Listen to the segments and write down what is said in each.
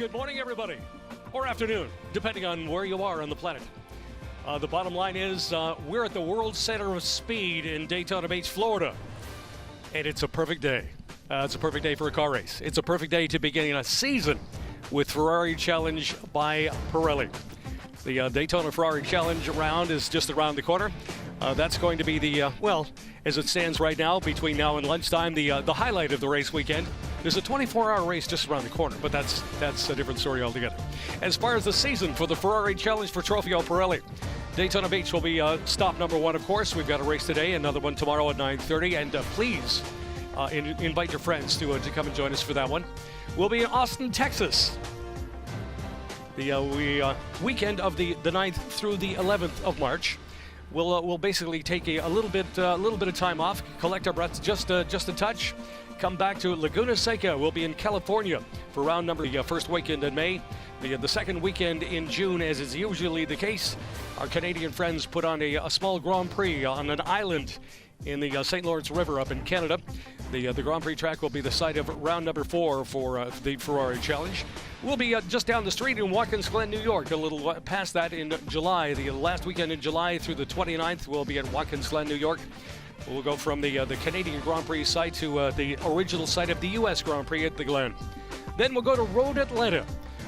Good morning, everybody, or afternoon, depending on where you are on the planet. The bottom line is we're at the World Center of Speed in Daytona Beach, Florida, and it's a perfect day. It's a perfect day for a car race. It's a perfect day to begin a season with Ferrari Challenge by Pirelli. The Daytona Ferrari Challenge round is just around the corner. That's going to be the, well, as it stands right now, between now and lunchtime, the highlight of the race weekend. There's a 24-hour race just around the corner, but that's a different story altogether. As far as the season for the Ferrari Challenge for Trofeo Pirelli, Daytona Beach will be stop number one, of course. We've got a race today, another one tomorrow at 9:30, and please invite your friends to come and join us for that one. We'll be in Austin, Texas. The weekend of the 9th through the 11th of March. We'll basically take a little bit of time off, collect our breaths just a touch, come back to Laguna Seca. We'll be in California for round number the first weekend in May. The second weekend in June, as is usually the case, our Canadian friends put on a small Grand Prix on an island in the St. Lawrence River up in Canada. The Grand Prix track will be the site of round number 4 for the Ferrari Challenge. We'll be just down the street in Watkins Glen, New York, a little past that in July. The last weekend in July through the 29th, we'll be at Watkins Glen, New York. We'll go from the Canadian Grand Prix site to the original site of the U.S. Grand Prix at the Glen. Then we'll go to Road Atlanta,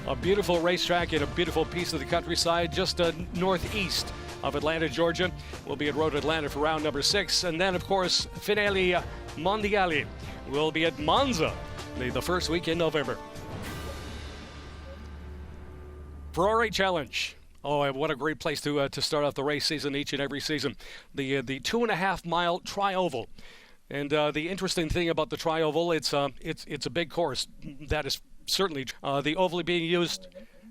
a beautiful racetrack in a beautiful piece of the countryside just northeast of Atlanta, Georgia. We'll be at Road Atlanta for round number 6. And then, of course, Finale Mondiale will be at Monza the first week in November. Ferrari Challenge. Oh, what a great place to start off the race season each and every season. The 2.5-mile tri-oval. And the interesting thing about the tri-oval, it's a big course. That is certainly the oval being used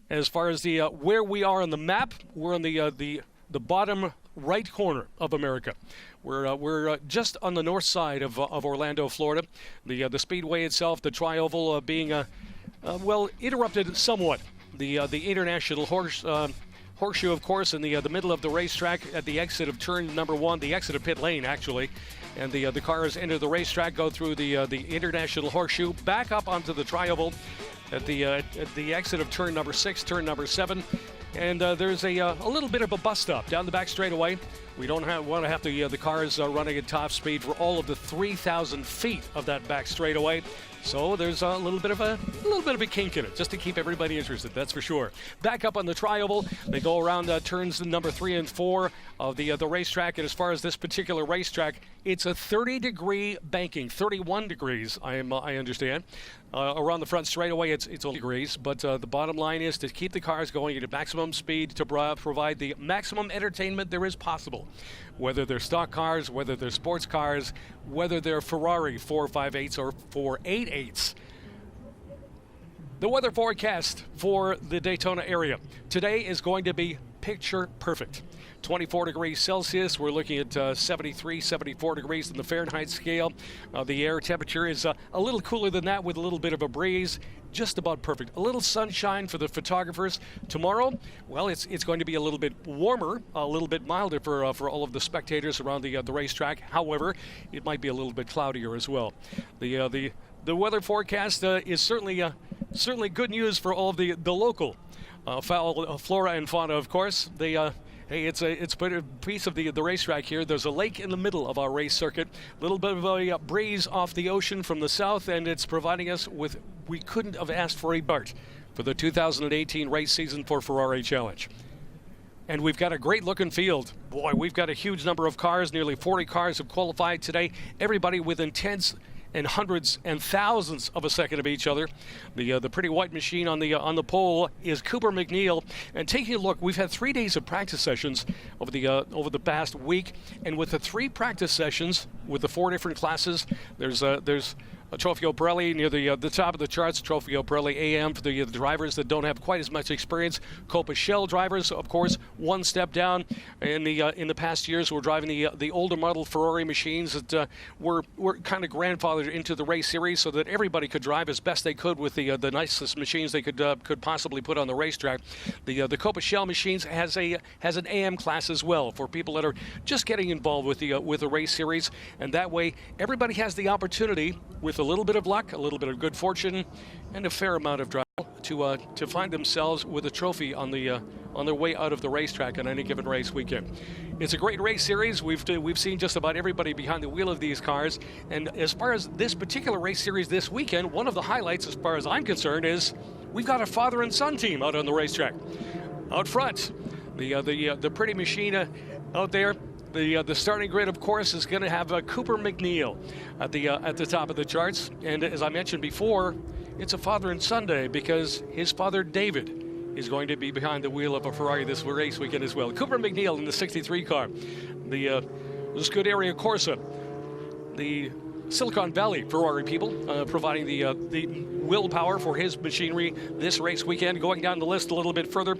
as far as the where we are on the map. We're on the bottom right corner of America. We're just on the north side of Orlando, Florida. The speedway itself, the tri-oval being well interrupted somewhat. The international horseshoe, of course, in the middle of the racetrack at the exit of turn number 1, the exit of pit lane actually, and the cars enter the racetrack, go through the international horseshoe, back up onto the tri-oval at the exit of turn number 6, turn number 7. And there's a little bit of a bus stop down the back straightaway. We don't want to have the cars running at top speed for all of the 3,000 feet of that back straightaway. So there's a little bit of a kink in it, just to keep everybody interested. That's for sure. Back up on the tri-oval, they go around turns number 3 and 4 of the racetrack. And as far as this particular racetrack, it's a 30-degree banking, 31 degrees. I understand. Around the front straightaway, it's only degrees, but the bottom line is to keep the cars going at maximum speed to provide the maximum entertainment there is possible. Whether they're stock cars, whether they're sports cars, whether they're Ferrari 458s or 488s. The weather forecast for the Daytona area today is going to be picture perfect. 24 degrees Celsius. We're looking at 73, 74 degrees in the Fahrenheit scale. The air temperature is a little cooler than that with a little bit of a breeze. Just about perfect. A little sunshine for the photographers. Tomorrow, well, it's going to be a little bit warmer, a little bit milder for all of the spectators around the racetrack. However, it might be a little bit cloudier as well. The weather forecast is certainly good news for all of the local flora and fauna, of course. Hey, it's a piece of the racetrack here. There's a lake in the middle of our race circuit. A little bit of a breeze off the ocean from the south, and it's providing us with, we couldn't have asked for a BART for the 2018 race season for Ferrari Challenge. And we've got a great looking field. Boy, we've got a huge number of cars. Nearly 40 cars have qualified today. Everybody within tenths and hundreds and thousands of a second of each other. The pretty white machine on the pole is Cooper Mcneil. And taking a look, we've had 3 days of practice sessions over the past week, and with the 3 practice sessions with the 4 different classes, there's a Trofeo Pirelli near the top of the charts. Trofeo Pirelli AM for the drivers that don't have quite as much experience. Copa Shell drivers, of course, one step down. In the past years, we're driving the older model Ferrari machines that were kind of grandfathered into the race series so that everybody could drive as best they could with the nicest machines they could possibly put on the racetrack. The Copa Shell machines has an AM class as well for people that are just getting involved with the race series, and that way everybody has the opportunity with a little bit of luck, a little bit of good fortune, and a fair amount of drive to find themselves with a trophy on their way out of the racetrack on any given race weekend. It's a great race series. We've seen just about everybody behind the wheel of these cars, and as far as this particular race series this weekend, one of the highlights, as far as I'm concerned, is we've got a father and son team out on the racetrack. Out front, the pretty machine out there. The starting grid, of course, is going to have Cooper Mcneil at the top of the charts. And as I mentioned before, it's a father and son day because his father, David, is going to be behind the wheel of a Ferrari this race weekend as well. Cooper Mcneil in the 63 car. The Scuderia Corsa, the Silicon Valley Ferrari people, providing the willpower for his machinery this race weekend. Going down the list a little bit further,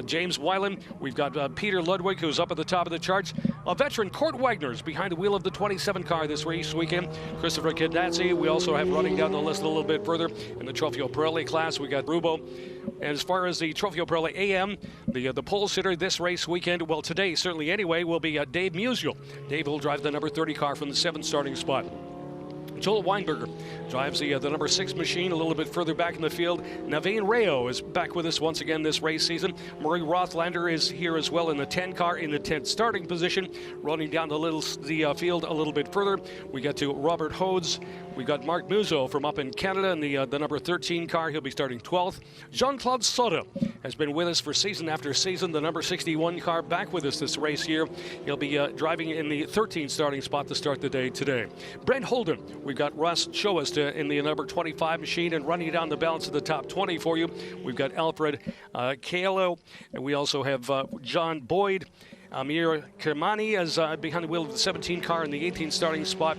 James Weiland. We've got Peter Ludwig, who's up at the top of the charts. A veteran, Kurt Wagner's behind the wheel of the 27 car this race weekend. Christopher Cadazzi. We also have, running down the list a little bit further, in the Trofeo Pirelli class, we got Rubo. And as far as the Trofeo Pirelli AM, the pole sitter this race weekend, well, today certainly anyway, will be Dave Muzo. Dave will drive the number 30 car from the 7th starting spot. Joel Weinberger drives the number 6 machine a little bit further back in the field. Naveen Rayo is back with us once again this race season. Murray Rothlander is here as well in the 10 car in the 10th starting position. Running down the field a little bit further, we get to Robert Hodes. We've got Mark Muzo from up in Canada in the number 13 car. He'll be starting 12th. Jean-Claude Sutta has been with us for season after season. The number 61 car back with us this race here. He'll be driving in the 13th starting spot to start the day today. Brent Holden, we've got Russ Shoas in the number 25 machine, and running down the balance of the top 20 for you, we've got Alfred Kaelo, and we also have John Boyd. Amir Kermani is behind the wheel of the 17 car in the 18th starting spot.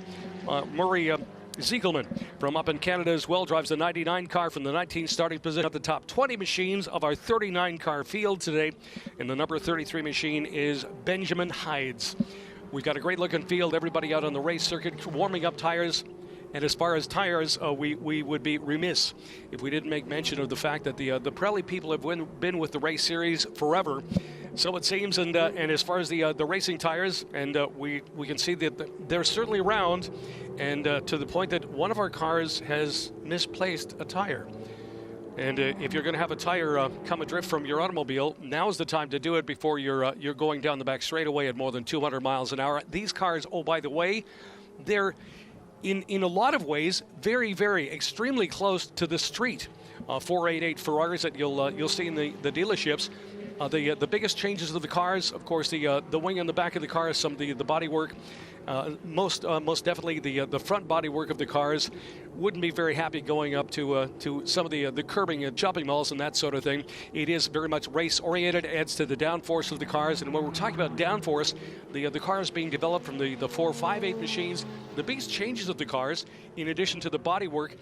Murray Ziegelman from up in Canada as well drives the 99 car from the 19th starting position. At the top 20 machines of our 39 car field today, and the number 33 machine is Benjamin Hides. We've got a great looking field, everybody out on the race circuit warming up tires. And as far as tires, we would be remiss if we didn't make mention of the fact that the Pirelli people have been with the race series forever. So it seems, and as far as the racing tires, and we can see that they're certainly round, and to the point that one of our cars has misplaced a tire. And if you're going to have a tire come adrift from your automobile, now's the time to do it before you're going down the back straightaway at more than 200 miles an hour. These cars, oh, by the way, they're in a lot of ways very, very extremely close to the street 488 Ferraris that you'll see in the dealerships. The biggest changes of the cars, of course, the wing on the back of the car, some of the body work. Most definitely the front body work of the cars. Wouldn't be very happy going up to some of the curbing and jumping malls and that sort of thing. It is very much race oriented, adds to the downforce of the cars. And when we're talking about downforce, the cars being developed from the 458 machines, the biggest changes of the cars, in addition to the body work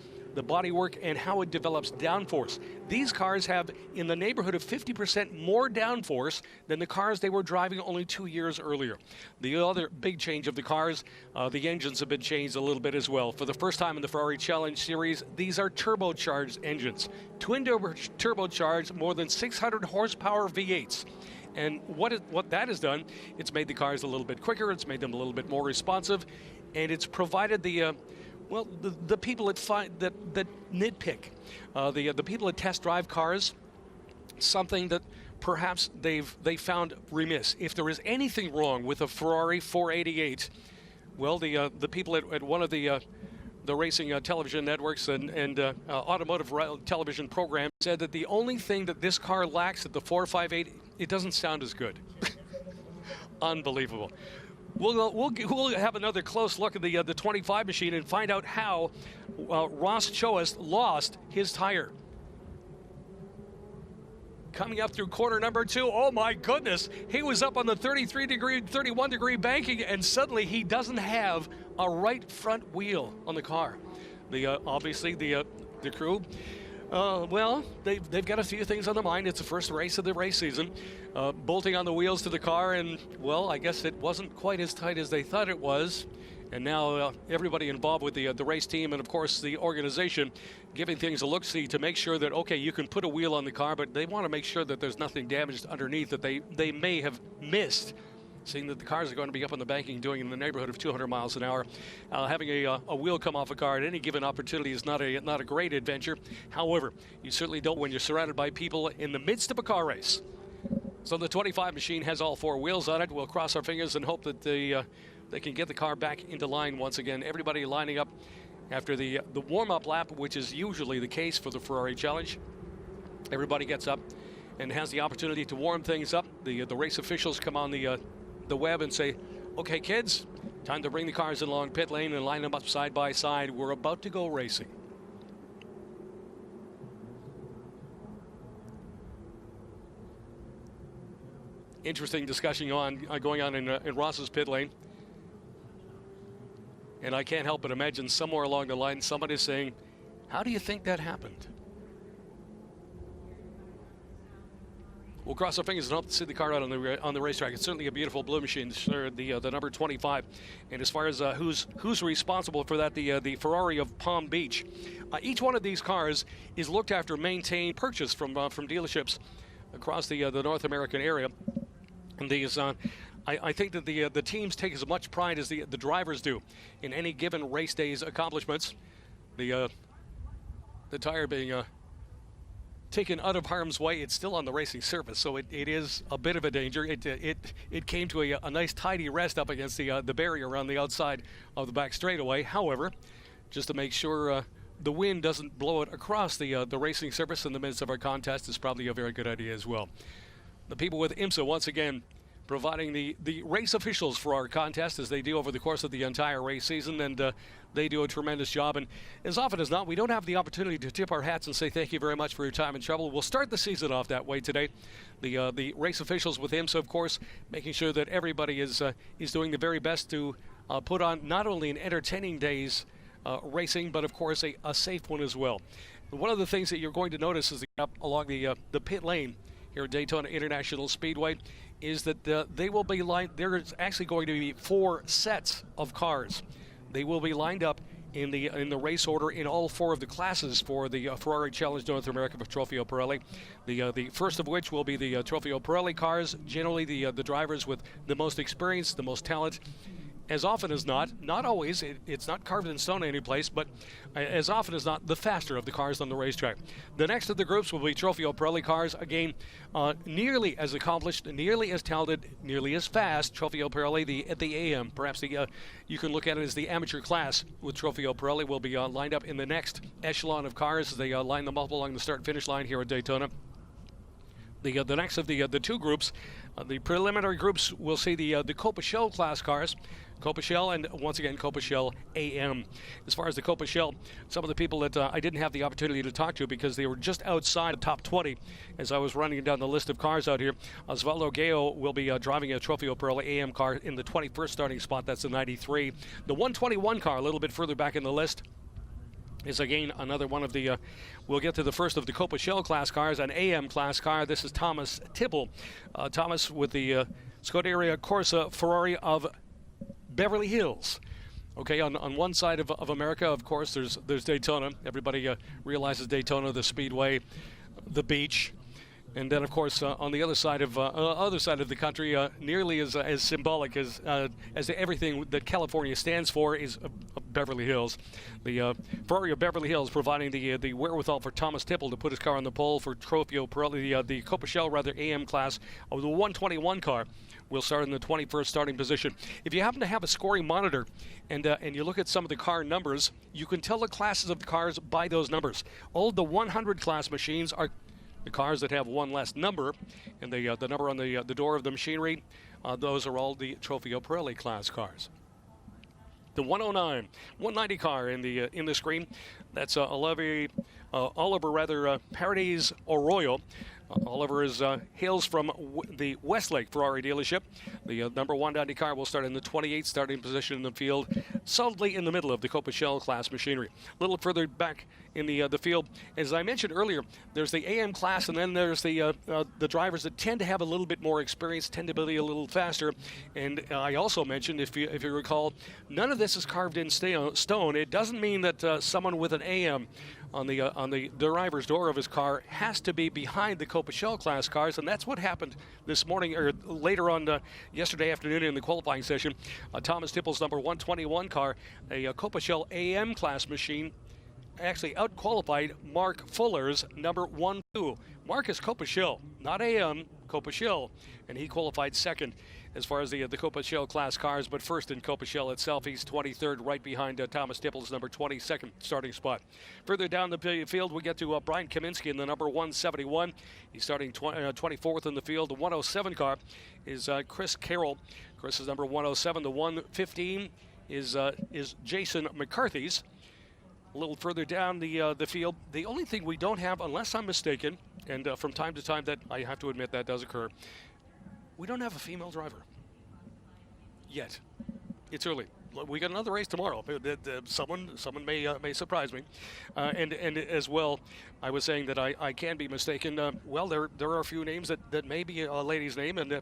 and how it develops downforce. These cars have in the neighborhood of 50% more downforce than the cars they were driving only 2 years earlier. The other big change of the cars, the engines have been changed a little bit as well. For the first time in the Ferrari Challenge Series, these are turbocharged engines. Twin turbocharged, more than 600 horsepower V8s. And what that has done, it's made the cars a little bit quicker, it's made them a little bit more responsive, and it's provided the people that nitpick, the people that test drive cars, something that perhaps they found remiss. If there is anything wrong with a Ferrari 488, well, the people at one of the racing television networks and automotive television programs said that the only thing that this car lacks at the 458, it doesn't sound as good. Unbelievable. We'll have another close look at the 25 machine and find out how Ross Choas lost his tire. Coming up through corner number 2, oh my goodness, he was up on the 31 degree banking, and suddenly he doesn't have a right front wheel on the car. Obviously the crew, well, they've got a few things on their mind. It's the first race of the race season. Bolting on the wheels to the car, and, well, I guess it wasn't quite as tight as they thought it was. And now everybody involved with the race team and, of course, the organization giving things a look-see to make sure that, okay, you can put a wheel on the car, but they want to make sure that there's nothing damaged underneath that they may have missed seeing that the cars are going to be up on the banking doing in the neighborhood of 200 miles an hour. Having a wheel come off a car at any given opportunity is not a great adventure. However, you certainly don't when you're surrounded by people in the midst of a car race. So the 25 machine has all 4 wheels on it. We'll cross our fingers and hope that they can get the car back into line once again. Everybody lining up after the warm-up lap, which is usually the case for the Ferrari Challenge. Everybody gets up and has the opportunity to warm things up. The race officials come on the web and say, okay, kids, time to bring the cars in along pit lane and line them up side by side. We're about to go racing. Interesting discussion going on in Ross's pit lane. And I can't help but imagine somewhere along the line somebody's saying, how do you think that happened? We'll cross our fingers and hope to see the car out on the racetrack. It's certainly a beautiful blue machine, the number 25. And as far as who's responsible for that, the Ferrari of Palm Beach. Each one of these cars is looked after, maintained, purchased from dealerships across the North American area. And these, I think that the teams take as much pride as the drivers do in any given race day's accomplishments. The tire being taken out of harm's way, it's still on the racing surface, so it is a bit of a danger. It came to a nice tidy rest up against the barrier on the outside of the back straightaway. However, just to make sure the wind doesn't blow it across the racing surface in the midst of our contest is probably a very good idea as well. The people with IMSA once again providing the race officials for our contest, as they do over the course of the entire race season, and they do a tremendous job. And as often as not, we don't have the opportunity to tip our hats and say thank you very much for your time and trouble. We'll start the season off that way today. The race officials with IMSA, of course, making sure that everybody is doing the very best to put on not only an entertaining day's racing, but of course a safe one as well. One of the things that you're going to notice is up along the pit lane here at Daytona International Speedway is that they will be lined. There's actually going to be 4 sets of cars. They will be lined up in the race order in all 4 of the classes for the Ferrari Challenge North America for Trofeo Pirelli. The first of which will be the Trofeo Pirelli cars, generally the drivers with the most experience, the most talent. As often as not always, it's not carved in stone any place, but as often as not, the faster of the cars on the racetrack. The next of the groups will be Trofeo Pirelli cars, again, nearly as accomplished, nearly as talented, nearly as fast. Trofeo Pirelli, the AM, perhaps you can look at it as the amateur class with Trofeo Pirelli, will be lined up in the next echelon of cars as they line them up along the start-finish line here at Daytona. The next of the 2 groups, the preliminary groups, will see the Copa Shell class cars. Copa Shell and, once again, Copa Shell AM. As far as the Copa Shell, some of the people that I didn't have the opportunity to talk to because they were just outside the top 20 as I was running down the list of cars out here. Osvaldo Gao will be driving a Trofeo Pirelli AM car in the 21st starting spot. That's the 93. The 121 car, a little bit further back in the list, is again another one of the, we'll get to the first of the Copa Shell class cars, an AM class car. This is Thomas Tibble. Thomas with the Scuderia Corsa Ferrari of Beverly Hills. Okay, on one side of America, of course, there's Daytona. Everybody realizes Daytona, the speedway, the beach. And then, of course, on the other side of the country, nearly as symbolic as everything that California stands for is Beverly Hills. The Ferrari of Beverly Hills providing the wherewithal for Thomas Tipple to put his car on the pole for Trofeo Pirelli, the Copa Shell, AM class of the 121 car. Will start in the 21st starting position. If you happen to have a scoring monitor and you look at some of the car numbers, you can tell the classes of the cars by those numbers. All the 100 class machines are the cars that have one less number, and the number on the door of the machinery, those are all the Trofeo Pirelli class cars. The 109, 190 car in the screen, that's Oliver Paredes Arroyo. Oliver hails from the Westlake Ferrari dealership. The number 190 car will start in the 28th starting position in the field, solidly in the middle of the Copa Shell class machinery. A little further back in the field, as I mentioned earlier, there's the AM class, and then there's the drivers that tend to have a little bit more experience, tend to be a little faster. And I also mentioned, if you recall, none of this is carved in stone. It doesn't mean that someone with an AM on the driver's door of his car has to be behind the Copa-Shell class cars, and that's what happened this morning, or later on yesterday afternoon in the qualifying session. Thomas Tippel's number 121 car, a Copa-Shell AM class machine, actually out-qualified Mark Fuller's number 12. Mark is Copa-Shell, not AM, Copa-Shell, and he qualified second as far as the Copa-Shell class cars, but first in Copa-Shell itself. He's 23rd, right behind Thomas Tippel's number 22nd starting spot. Further down the field, we get to Brian Kaminsky in the number 171. He's starting 24th in the field. The 107 car is Chris Carroll. Chris is number 107. The 115 is Jason McCarthy's. A little further down the field, the only thing we don't have, unless I'm mistaken, and from time to time that I have to admit that does occur, we don't have a female driver yet. It's early. We got another race tomorrow. Someone may surprise me, and as well, I was saying that I can be mistaken. Well, there are a few names that may be a lady's name, and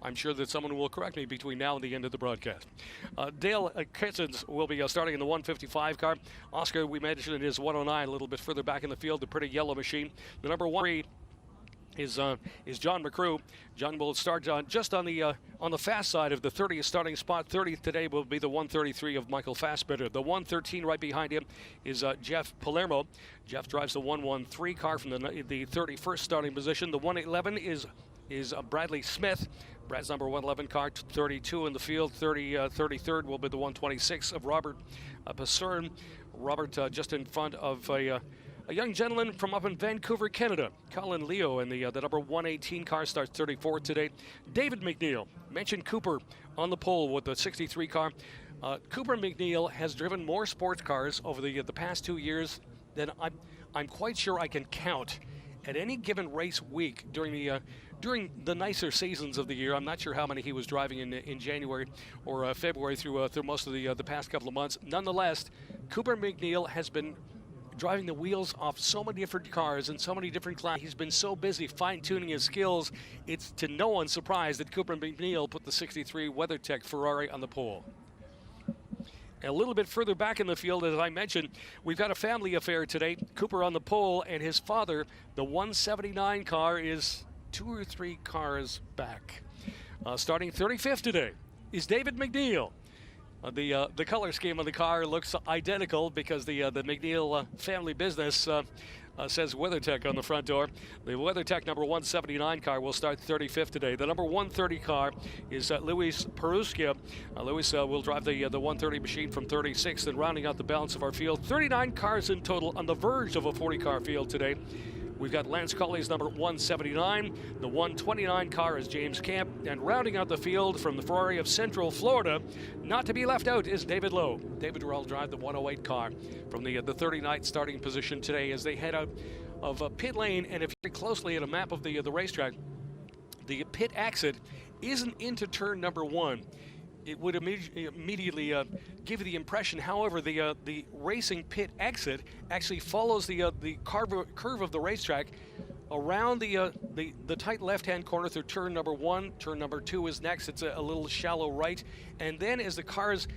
I'm sure that someone will correct me between now and the end of the broadcast. Dale Kitsons will be starting in the 155 car. Oscar, we mentioned, is 109, a little bit further back in the field, the pretty yellow machine. The number 1 is John McCrew. John will start just on the fast side of the 30th starting spot. 30th today will be the 133 of Michael Fassbender. The 113 right behind him is Jeff Palermo. Jeff drives the 113 car from the 31st starting position. The 111 is Bradley Smith. Brad's number 111 car, 32 in the field. 33rd will be the 126 of Robert Passern. Robert just in front of a young gentleman from up in Vancouver, Canada, Colin Leo, and the number 118 car starts 34th today. David Mcneil, mentioned Cooper on the pole with the 63 car. Cooper Mcneil has driven more sports cars over the past 2 years than I'm quite sure I can count at any given race week during the nicer seasons of the year. I'm not sure how many he was driving in January or February through most of the past couple of months. Nonetheless, Cooper Mcneil has been driving the wheels off so many different cars and so many different classes. He's been so busy fine-tuning his skills. It's to no one's surprise that Cooper Mcneil put the 63 WeatherTech Ferrari on the pole. And a little bit further back in the field, as I mentioned, we've got a family affair today. Cooper on the pole, and his father, the 179 car, is 2 or 3 cars back. Starting 35th today is David Mcneil. The color scheme on the car looks identical because the McNeil family business says WeatherTech on the front door. The WeatherTech number 179 car will start 35th today. The number 130 car is Luis Peruskia. Luis will drive the 130 machine from 36th, and rounding out the balance of our field. 39 cars in total on the verge of a 40-car field today. We've got Lance Colley's number 179. The 129 car is James Camp. And rounding out the field from the Ferrari of Central Florida, not to be left out, is David Lowe. David will drive the 108 car from the 39th starting position today as they head out of pit lane. And if you look closely at a map of the racetrack, the pit exit isn't into turn number 1. It would immediately give you the impression, however, the racing pit exit actually follows the curve of the racetrack around the tight left-hand corner through turn number 1. Turn number 2 is next. It's a little shallow right, and then as the cars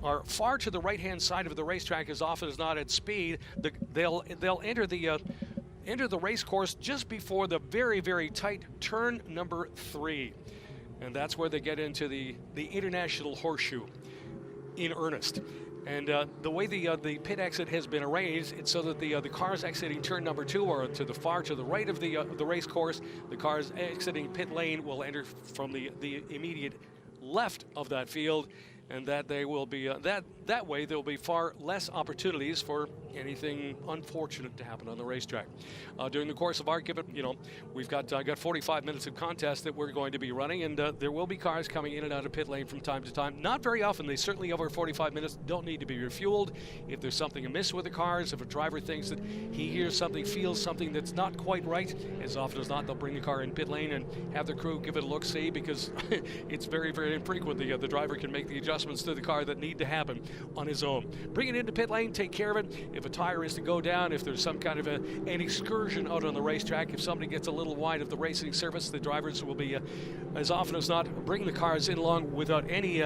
are far to the right-hand side of the racetrack, as often as not at speed, they'll enter the race course just before the very, very tight turn number 3. And that's where they get into the international horseshoe in earnest. And the way the pit exit has been arranged, it's so that the cars exiting turn number 2 are to the right of the race course. The cars exiting pit lane will enter from the immediate left of that field, and that they will be that way there will be far less opportunities for anything unfortunate to happen on the racetrack. During the course of our we've got 45 minutes of contest that we're going to be running, and there will be cars coming in and out of pit lane from time to time. Not very often. They certainly, over 45 minutes, don't need to be refueled. If there's something amiss with the cars, if a driver thinks that he hears something, feels something that's not quite right, as often as not, they'll bring the car in pit lane and have the crew give it a look-see, because it's very, very infrequent the driver can make the adjustments to the car that need to happen on his own. Bring it into pit lane, take care of it. If a tire is to go down, if there's some kind of an excursion out on the racetrack, if somebody gets a little wide of the racing surface, the drivers will be, as often as not, bring the cars in along without any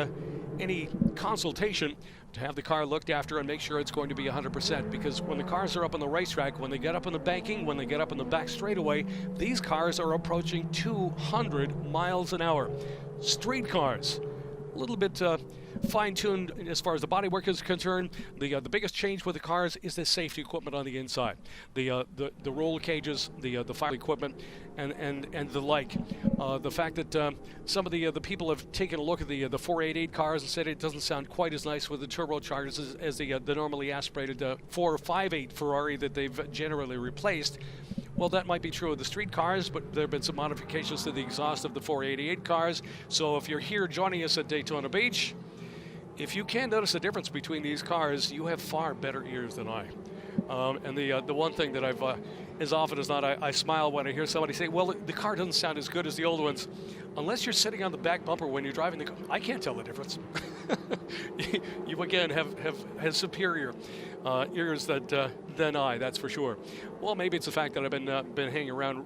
any consultation to have the car looked after and make sure it's going to be 100%, because when the cars are up on the racetrack, when they get up in the banking, when they get up in the back straightaway, these cars are approaching 200 miles an hour. Street cars, a little bit fine-tuned as far as the bodywork is concerned. The biggest change with the cars is the safety equipment on the inside, the roll cages, the fire equipment, and the like. The fact that some of the people have taken a look at the 488 cars and said it doesn't sound quite as nice with the turbochargers as the normally aspirated 458 Ferrari that they've generally replaced. Well, that might be true of the street cars, but there have been some modifications to the exhaust of the 488 cars. So if you're here joining us at Daytona Beach, if you can't notice the difference between these cars, you have far better ears than I. And the one thing that I've, as often as not, I smile when I hear somebody say, well, the car doesn't sound as good as the old ones. Unless you're sitting on the back bumper when you're driving the car, I can't tell the difference. You again have superior ears than I, that's for sure. Well, maybe it's the fact that I've been hanging around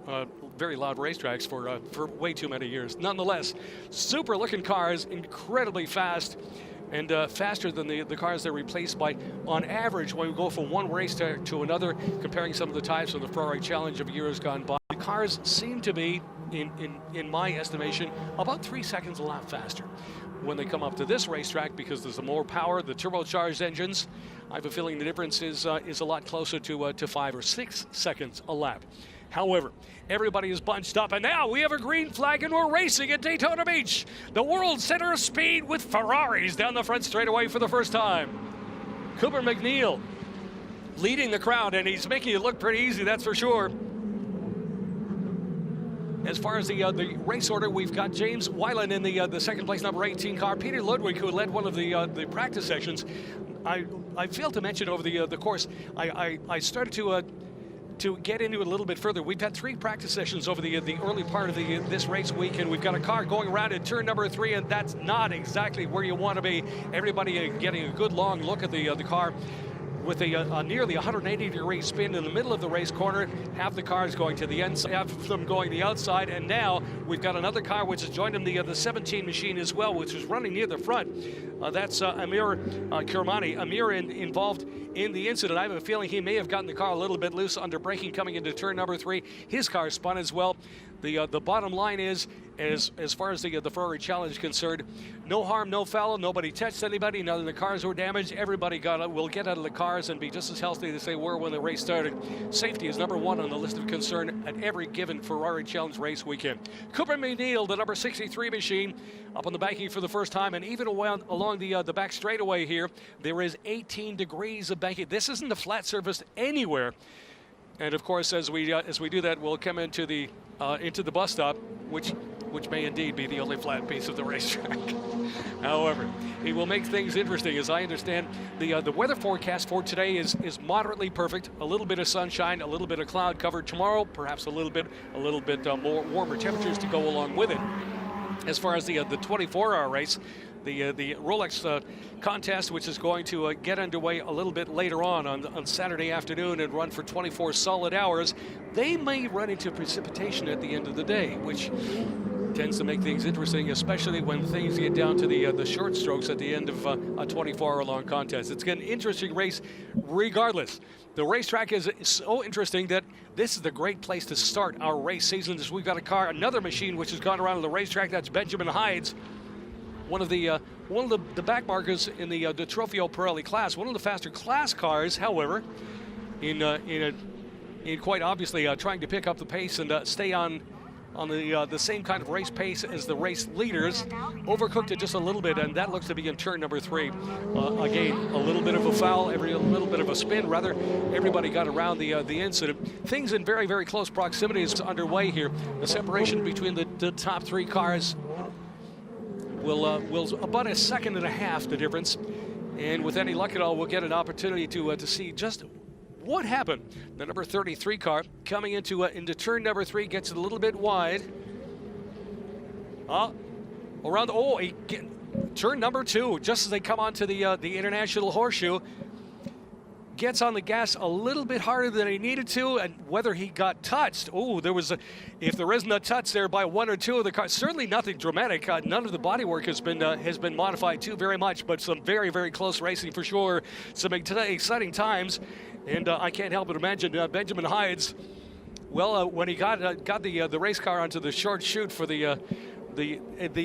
very loud racetracks for way too many years. Nonetheless, super looking cars, incredibly fast, and faster than the cars they're replaced by. On average, when we go from one race to another, comparing some of the times of the Ferrari Challenge of years gone by, the cars seem to be, in my estimation, about 3 seconds a lap faster when they come up to this racetrack, because there's more power, the turbocharged engines. I have a feeling the difference is a lot closer to 5 or 6 seconds a lap. However, everybody is bunched up, and now we have a green flag, and we're racing at Daytona Beach, the world center of speed, with Ferraris down the front straightaway for the first time. Cooper Mcneil leading the crowd, and he's making it look pretty easy, that's for sure. As far as the race order, we've got James Weiland in the second place number 18 car. Peter Ludwig, who led one of the practice sessions. I failed to mention over the course, I started to get into it a little bit further. We've had 3 practice sessions over the early part of this race week, and we've got a car going around at turn number 3, and that's not exactly where you want to be. Everybody getting a good long look at the car with a nearly 180-degree spin in the middle of the race corner. Half the cars going to the inside, half of them going the outside, and now we've got another car which has joined him, the 17 machine as well, which is running near the front. That's Amir Kirmani. Amir involved in the incident. I have a feeling he may have gotten the car a little bit loose under braking coming into turn number 3. His car spun as well. The bottom line is, as far as the Ferrari Challenge is concerned, no harm, no foul. Nobody touched anybody. None of the cars were damaged. Everybody will get out of the cars and be just as healthy as they were when the race started. Safety is number 1 on the list of concern at every given Ferrari Challenge race weekend. Cooper Mcneil, the number 63 machine, up on the banking for the first time, and even along the back straightaway here, there is 18 degrees of banking. This isn't a flat surface anywhere. And of course, as we do that, we'll come into the bus stop, which may indeed be the only flat piece of the racetrack. However, it will make things interesting. As I understand, the weather forecast for today is moderately perfect. A little bit of sunshine, a little bit of cloud cover. Tomorrow, perhaps a little bit more warmer temperatures to go along with it. As far as the 24-hour race, the Rolex contest, which is going to get underway a little bit later on Saturday afternoon and run for 24 solid hours, they may run into precipitation at the end of the day, which tends to make things interesting, especially when things get down to the short strokes at the end of a 24-hour-long contest. It's an interesting race regardless. The racetrack is so interesting that this is the great place to start our race season. We've got another machine which has gone around on the racetrack. That's Benjamin Hyde's. One of the back markers in the Trofeo Pirelli class, one of the faster class cars. However, in quite obviously trying to pick up the pace and stay on the same kind of race pace as the race leaders, overcooked it just a little bit, and that looks to be in turn number 3. Again, a little bit of a foul, a little bit of a spin. Rather, everybody got around the incident. Things in very, very close proximity is underway here. The separation between the top 3 cars will about 1.5 seconds the difference, and with any luck at all, we'll get an opportunity to see just what happened. The number 33 car coming into turn number 3 gets it a little bit wide. Turn number 2, just as they come onto the International Horseshoe. gets on the gas a little bit harder than he needed to, and whether he got touched. Oh, if there isn't a touch there by one or two of the cars, certainly nothing dramatic. None of the bodywork has been modified too very much, but some very, very close racing for sure. Some exciting times, and I can't help but imagine Benjamin Hydes. Well, when he got the race car onto the short chute for the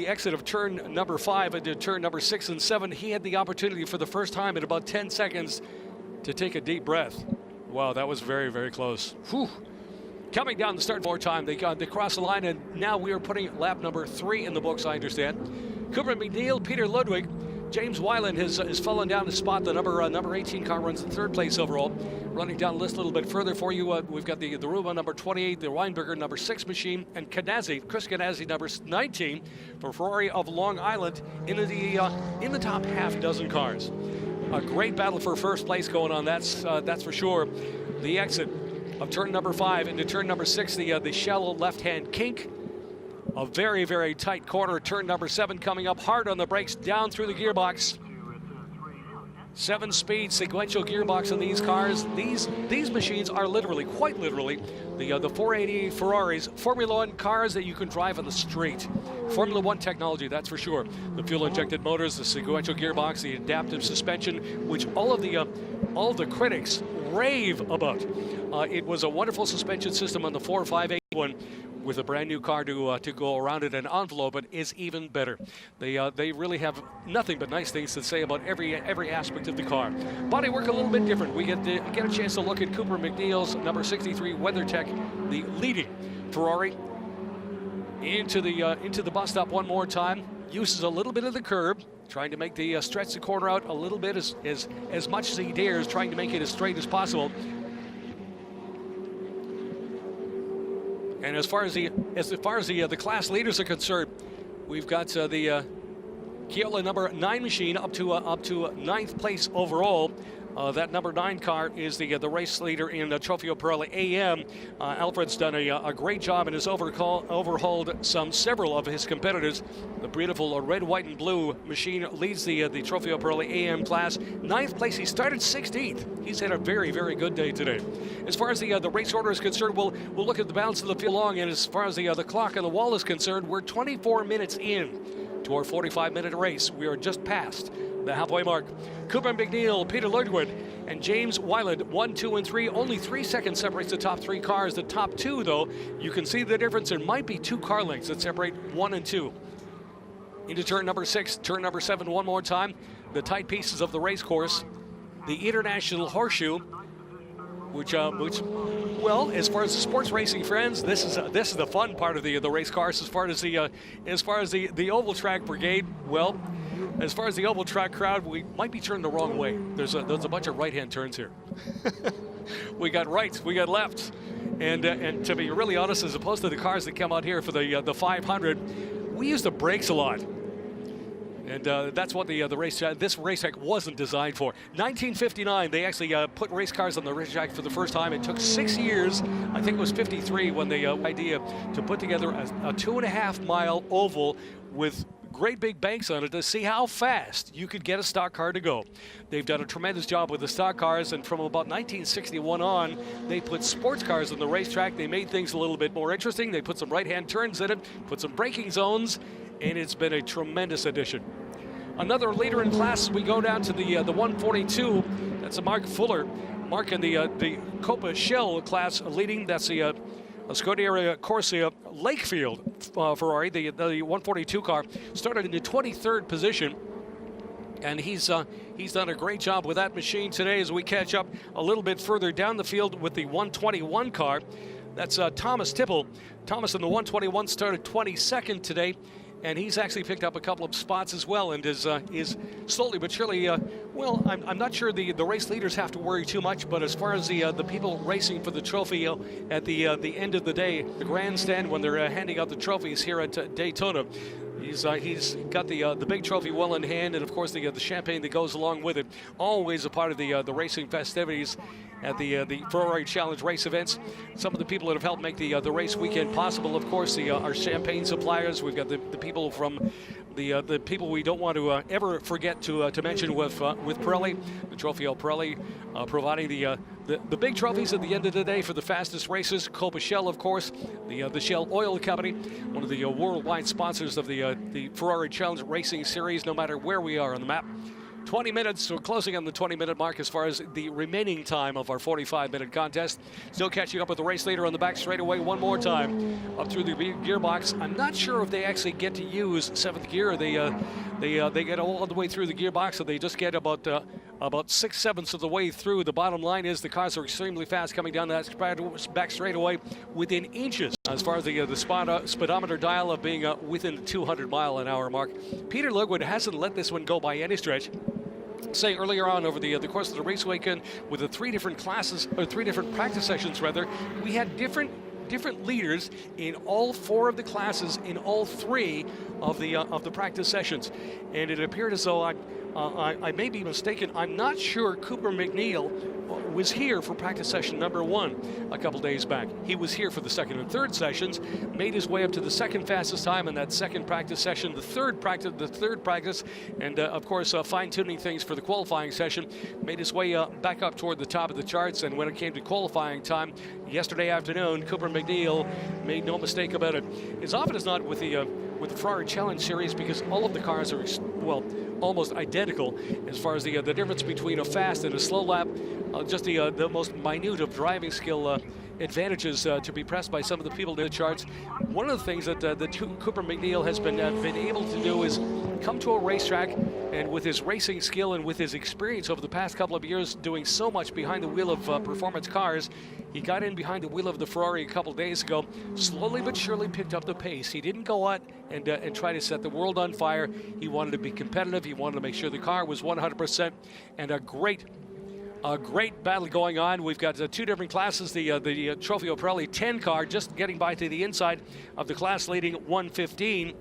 exit of turn number 5 into turn number 6 and 7, he had the opportunity for the first time in about 10 seconds to take a deep breath. Wow, that was very, very close. Whew. Coming down the start more time, they crossed the line, and now we are putting lap number 3 in the books, I understand. Cooper Mcneil, Peter Ludwig, James Wyland has fallen down to spot. The number 18 car runs in 3rd place overall. Running down the list a little bit further for you, we've got the Ruma number 28, the Weinberger number 6 machine, and Chris Ganassi number 19 for Ferrari of Long Island in the top half dozen cars. A great battle for first place going on, that's for sure. The exit of turn number 5 into turn number 6, the shallow left-hand kink. A very, very tight corner. Turn number 7 coming up hard on the brakes, down through the gearbox. 7-speed sequential gearbox in these cars. These machines are quite literally, the 480 Ferraris, Formula One cars that you can drive on the street. Formula One technology, that's for sure. The fuel-injected motors, the sequential gearbox, the adaptive suspension, which all of the critics rave about. It was a wonderful suspension system on the 458 one. With a brand new car to go around it, an envelope, it is even better. They really have nothing but nice things to say about every aspect of the car. Bodywork a little bit different. We get a chance to look at Cooper Mcneil's number 63 WeatherTech, the leading Ferrari, into the bus stop one more time. Uses a little bit of the curb, trying to make stretch the corner out a little bit as much as he dares, trying to make it as straight as possible. And as far as the class leaders are concerned, we've got the Keola number 9 machine up to 9th place overall. That number 9 car is the race leader in the Trofeo Pirelli AM. Alfred's done a great job and has overhauled several of his competitors. The beautiful red, white, and blue machine leads the Trofeo Pirelli AM class. 9th place, he started 16th. He's had a very, very good day today. As far as the race order is concerned, we'll look at the balance of the field long, and as far as the clock on the wall is concerned, we're 24 minutes in to our 45-minute race. We are just past the halfway mark. Cooper Mcneil, Peter Ludwig, and James Wyland, 1, 2, and 3. Only 3 seconds separates the top 3 cars. The top 2, though, you can see the difference. There might be 2 car lengths that separate 1 and 2. Into turn number 6, turn number 7 one more time. The tight pieces of the race course. The International Horseshoe, which well, as far as the sports racing friends, this is the fun part of the race cars. As far as the oval track brigade, well, as far as the oval track crowd, we might be turned the wrong way. There's a bunch of right-hand turns here. We got rights, we got lefts, and to be really honest, as opposed to the cars that come out here for the 500, we use the brakes a lot. And that's what this racetrack wasn't designed for. 1959, they actually put race cars on the racetrack for the first time. It took 6 years. I think it was 53 when the idea to put together a 2.5-mile oval with great big banks on it to see how fast you could get a stock car to go. They've done a tremendous job with the stock cars, and from about 1961 on, they put sports cars on the racetrack. They made things a little bit more interesting. They put some right-hand turns in it, put some braking zones, and it's been a tremendous addition. Another leader in class, we go down to the 142. That's a Mark Fuller. Mark in the Copa Shell class leading. That's the Scuderia Corsia Lakefield Ferrari, the 142 car. Started in the 23rd position, and he's done a great job with that machine today as we catch up a little bit further down the field with the 121 car. That's Thomas Tipple. Thomas in the 121 started 22nd today, and he's actually picked up a couple of spots as well, and is slowly but surely, well, I'm not sure the race leaders have to worry too much, but as far as the people racing for the trophy at the end of the day, the grandstand when they're handing out the trophies here at Daytona, He's got the big trophy well in hand, and of course the champagne that goes along with it. Always a part of the racing festivities at the Ferrari Challenge race events. Some of the people that have helped make the race weekend possible, of course, our champagne suppliers. We've got the people from the people we don't want to ever forget to mention with Pirelli, the Trofeo Pirelli, providing the big trophies at the end of the day for the fastest races. Copa Shell, of course, the Shell Oil Company, one of the worldwide sponsors of the Ferrari Challenge Racing Series, no matter where we are on the map. 20 minutes, we're closing on the 20-minute mark as far as the remaining time of our 45-minute contest. Still catching up with the race leader on the back straightaway one more time up through the gearbox. I'm not sure if they actually get to use 7th gear. They get all the way through the gearbox, so they just get about 6/7 of the way through. The bottom line is the cars are extremely fast coming down that back straightaway within inches as far as the speedometer dial of being within the 200-mile-an-hour mark. Peter Ludwig hasn't let this one go by any stretch. Say earlier on over the course of the race weekend, with the three different practice sessions rather, we had different leaders in all 4 of the classes in all 3 of the practice sessions, and it appeared as though I may be mistaken. I'm not sure Cooper Mcneil was here for practice session number 1 a couple days back. He was here for the 2nd and 3rd sessions, made his way up to the 2nd fastest time in that 2nd practice session, the third practice, and of course fine-tuning things for the qualifying session, made his way back up toward the top of the charts. And when it came to qualifying time yesterday afternoon, Cooper Mcneil made no mistake about it. As often as not with the Ferrari Challenge Series, because all of the cars are, well, almost identical as far as the difference between a fast and a slow lap, just the most minute of driving skill advantages to be pressed by some of the people in the charts. One of the things that Cooper Mcneil has been able to do is come to a racetrack, and with his racing skill and with his experience over the past couple of years doing so much behind the wheel of performance cars, he got in behind the wheel of the Ferrari a couple days ago, slowly but surely picked up the pace. He didn't go out and try to set the world on fire. He wanted to be competitive. He wanted to make sure the car was 100%, and a great battle going on. We've got 2 different classes. The Trofeo Pirelli 10 car just getting by to the inside of the class-leading 115.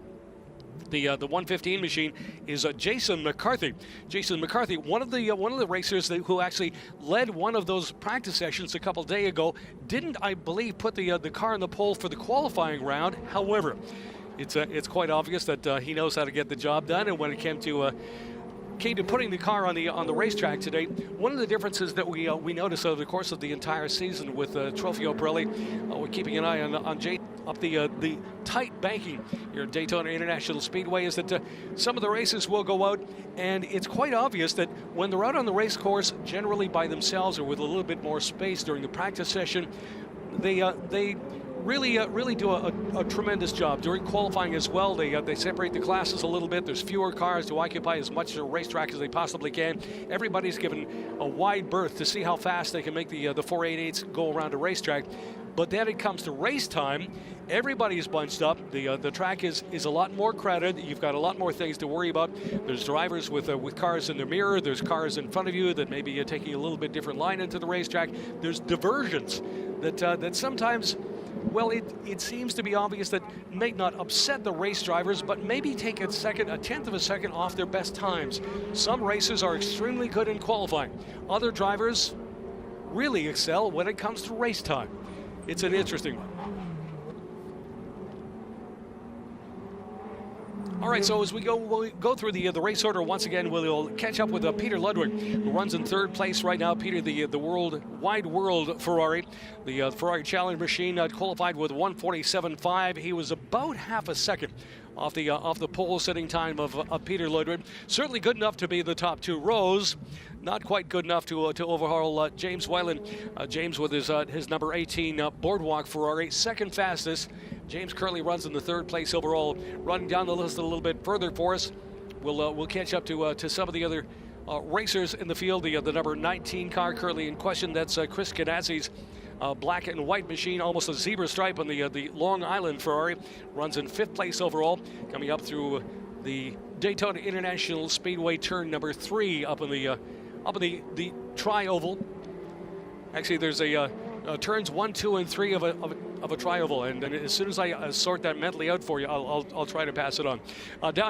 The 115 machine is Jason Mccarthy. Jason McCarthy, one of the racers who actually led one of those practice sessions a couple days ago, didn't, I believe, put the car in the pole for the qualifying round. However, it's quite obvious that he knows how to get the job done. And when it came to putting the car on the racetrack today, one of the differences that we noticed over the course of the entire season with Trofeo Pirelli, we're keeping an eye on Jay up the tight banking here at Daytona International Speedway, is that some of the races will go out, and it's quite obvious that when they're out on the race course, generally by themselves or with a little bit more space during the practice session, they really do a tremendous job. During qualifying as well, they separate the classes a little bit. There's fewer cars to occupy as much of the racetrack as they possibly can. Everybody's given a wide berth to see how fast they can make the 488s go around a racetrack. But then it comes to race time, everybody's bunched up. The track is a lot more crowded. You've got a lot more things to worry about. There's drivers with cars in their mirror. There's cars in front of you that may be taking a little bit different line into the racetrack. There's diversions that sometimes, well, it seems to be obvious that may not upset the race drivers, but maybe take a 10th of a second off their best times. Some racers are extremely good in qualifying. Other drivers really excel when it comes to race time. It's an interesting one. All right, so as we'll go through the race order once again, we'll catch up with Peter Ludwig, who runs in 3rd place right now. Peter, the wide world Ferrari, the Ferrari Challenge machine, qualified with 1:47.5. He was about half a second off the pole sitting time of Peter Ludwig. Certainly good enough to be in the top 2 rows. Not quite good enough to overhaul James Whalen. James with his number 18 Boardwalk Ferrari, 2nd fastest. James currently runs in the 3rd place overall. Running down the list a little bit further for us, we'll catch up to some of the other racers in the field. The number 19 car currently in question, that's Chris Ganassi's black and white machine, almost a zebra stripe on the Long Island Ferrari. Runs in 5th place overall, coming up through the Daytona International Speedway turn number 3 up in the tri-oval. Actually, there's turns 1, 2, and 3 of a tri-oval, and as soon as I sort that mentally out for you, I'll try to pass it on.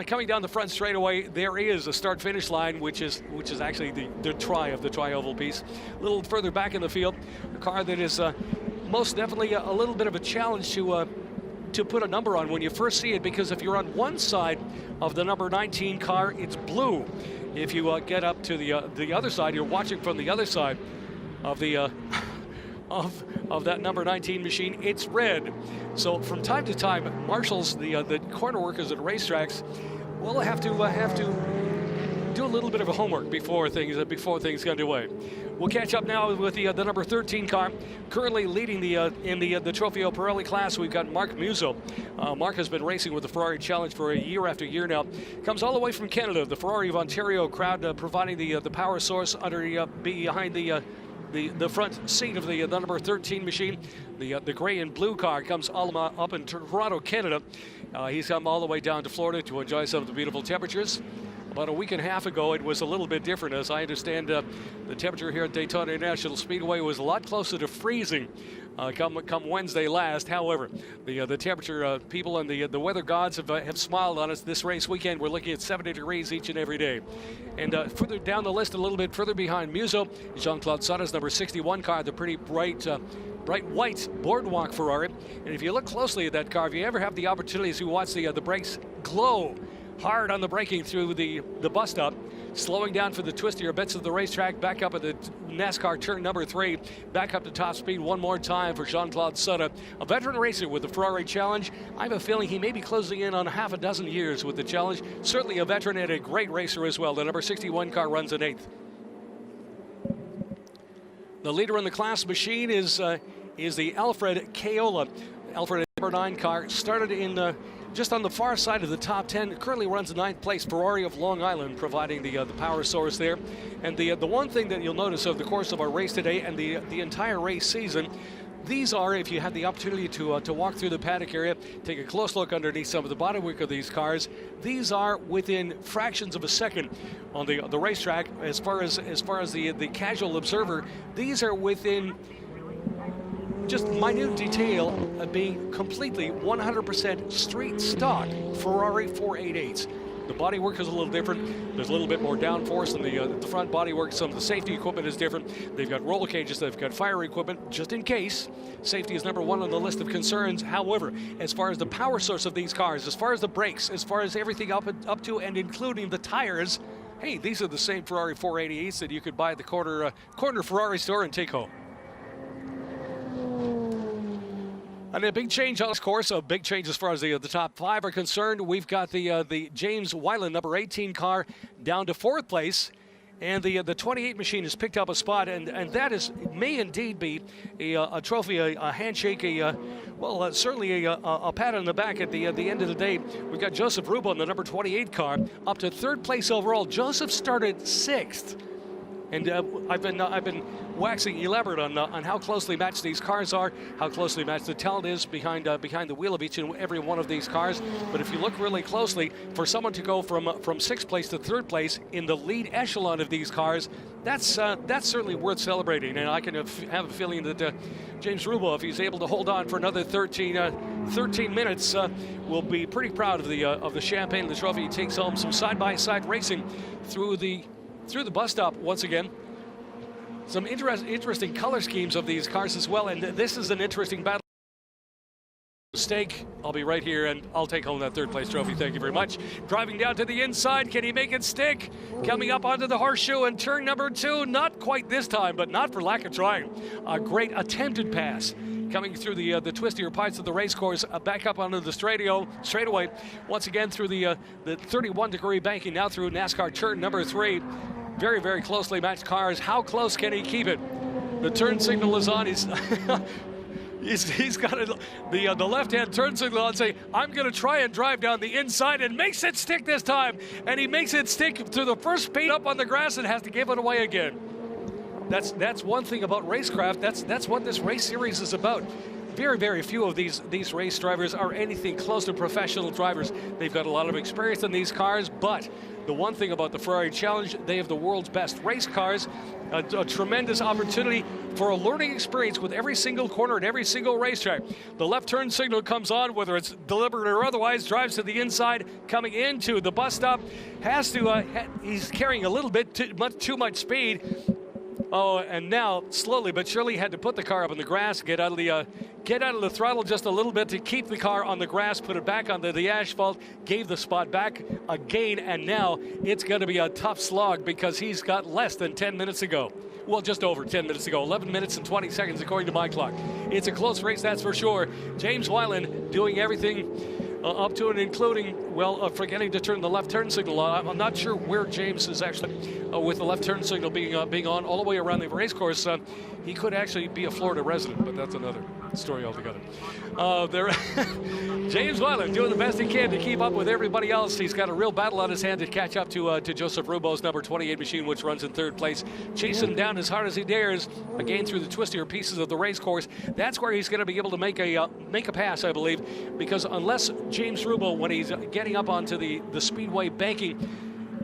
Coming down the front straightaway, there is a start-finish line, which is actually the tri-oval piece. A little further back in the field, a car that is most definitely a little bit of a challenge to put a number on when you first see it, because if you're on one side of the number 19 car, it's blue. If you get up to the other side, you're watching from the other side of the of that number 19 machine, it's red. So from time to time, marshals, the corner workers at racetracks, will have to do a little bit of a homework before things get underway. We'll catch up now with the number 13 car, currently leading in the Trofeo Pirelli class. We've got Mark Muzo. Mark has been racing with the Ferrari Challenge for a year after year now. Comes all the way from Canada. The Ferrari of Ontario crowd providing the power source behind the front seat of the number 13 machine. The gray and blue car comes all up in Toronto, Canada. He's come all the way down to Florida to enjoy some of the beautiful temperatures. About a week and a half ago, it was a little bit different. As I understand, the temperature here at Daytona International Speedway was a lot closer to freezing come Wednesday last. However, the temperature people and the weather gods have smiled on us this race weekend. We're looking at 70 degrees each and every day. And further down the list, a little bit further behind Muzo, Jean-Claude Sutta's number 61 car, the pretty bright white boardwalk Ferrari. And if you look closely at that car, if you ever have the opportunity to watch the brakes glow hard on the braking through the bus stop, slowing down for the twistier bits of the racetrack, back up at the NASCAR turn number 3, back up to top speed one more time for Jean-Claude Sutta, a veteran racer with the Ferrari Challenge. I have a feeling he may be closing in on half a dozen years with the Challenge. Certainly a veteran and a great racer as well. The number 61 car runs in 8th. The leader in the class machine is the Alfred Caiola. Alfred, number 9 car, started in just on the far side of the top 10, currently runs in 9th place. Ferrari of Long Island providing the power source there. And the one thing that you'll notice over the course of our race today and the entire race season, these are, if you had the opportunity to walk through the paddock area, take a close look underneath some of the bodywork of these cars, these are within fractions of a second on the racetrack. As far as the casual observer, these are within just minute detail of being completely 100% street stock Ferrari 488s. The bodywork is a little different. There's a little bit more downforce in the front bodywork. Some of the safety equipment is different. They've got roller cages. They've got fire equipment just in case. Safety is number 1 on the list of concerns. However, as far as the power source of these cars, as far as the brakes, as far as everything up to and including the tires, hey, these are the same Ferrari 488s that you could buy at the corner Ferrari store and take home. And a big change on this course, a big change as far as the top 5 are concerned. We've got the James Weiland number 18 car down to 4th place, and the 28 machine has picked up a spot, and that may indeed be a trophy, a handshake, certainly a pat on the back at the end of the day. We've got Joseph Rubo on the number 28 car up to 3rd place overall. Joseph started 6th. And I've been waxing elaborate on how closely matched these cars are, how closely matched the talent is behind the wheel of each and every one of these cars. But if you look really closely, for someone to go from 6th place to 3rd place in the lead echelon of these cars, that's certainly worth celebrating. And I can have a feeling that James Rubo, if he's able to hold on for another 13 minutes, will be pretty proud of the champagne and the trophy. He takes home some side-by-side racing through the bus stop once again. Some interesting color schemes of these cars as well, and this is an interesting battle. Mistake, I'll be right here and I'll take home that 3rd place trophy. Thank you very much. Driving down to the inside, can he make it stick? Coming up onto the horseshoe and turn number 2, not quite this time, but not for lack of trying. A great attempted pass. Coming through the twistier parts of the race course, back up onto the straightaway, once again through the 31-degree banking, now through NASCAR turn number 3. Very, very closely matched cars. How close can he keep it? The turn signal is on. He's got the left-hand turn signal on, saying, I'm going to try and drive down the inside, and makes it stick this time. And he makes it stick through the first speed up on the grass and has to give it away again. That's one thing about racecraft. That's what this race series is about. very, very few of these race drivers are anything close to professional drivers. They've got a lot of experience in these cars, but the one thing about the Ferrari Challenge, they have the world's best race cars, a tremendous opportunity for a learning experience with every single corner and every single racetrack. The left turn signal comes on, whether it's deliberate or otherwise, drives to the inside, coming into the bus stop, has to, he's carrying a little bit too much speed. Oh, and now, slowly but surely, had to put the car up in the grass, get out of the throttle just a little bit to keep the car on the grass, put it back onto the asphalt, gave the spot back again, and now it's going to be a tough slog because he's got less than 10 minutes to go. Well, just over 10 minutes to go, 11 minutes and 20 seconds according to my clock. It's a close race, that's for sure. James Wyland doing everything up to and including, well, forgetting to turn the left turn signal on. I'm not sure where James is actually with the left turn signal being on all the way around the race course. He could actually be a Florida resident, but that's another story altogether. James Wyland doing the best he can to keep up with everybody else. He's got a real battle on his hand to catch up to Joseph Rubo's number 28 machine, which runs in third place. Chasing him down as hard as he dares, again through the twistier pieces of the race course. That's where he's going to be able to make a pass, I believe, because unless James Rubo, when he's getting up onto the speedway banking,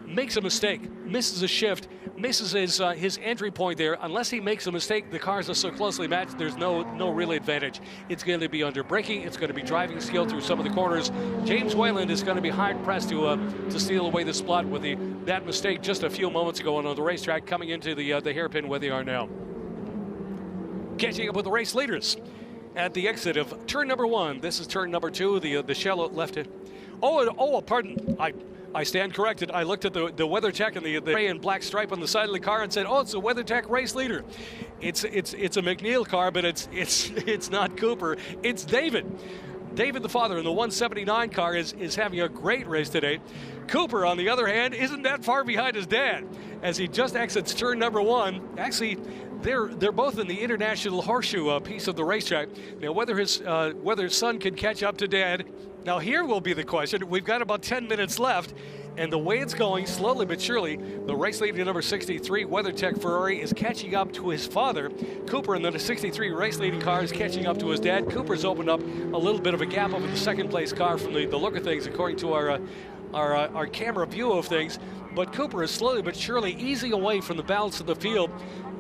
makes a mistake, misses a shift, misses his entry point there, unless he makes a mistake, the cars are so closely matched, there's no real advantage. It's going to be under braking, it's going to be driving skill through some of the corners. James Wyland is going to be hard-pressed to steal away the spot with that mistake just a few moments ago on the racetrack, coming into the hairpin where they are now. Catching up with the race leaders at the exit of turn number 1. This is turn number 2, the shallow left. Oh, pardon. I stand corrected. I looked at the WeatherTech and the gray and black stripe on the side of the car and said, "Oh, it's a WeatherTech race leader." It's a Mcneil car, but it's not Cooper. It's David. David, the father, in the 179 car is having a great race today. Cooper, on the other hand, isn't that far behind his dad as he just exits turn number 1. Actually, they're both in the international horseshoe piece of the racetrack. Now, whether his son can catch up to dad. Now, here will be the question. We've got about 10 minutes left, and the way it's going, slowly but surely, the race leader number 63, WeatherTech Ferrari, is catching up to his father. Cooper in the 63 race leading car is catching up to his dad. Cooper's opened up a little bit of a gap over the second place car from the look of things, according to our camera view of things. But Cooper is slowly but surely easing away from the balance of the field.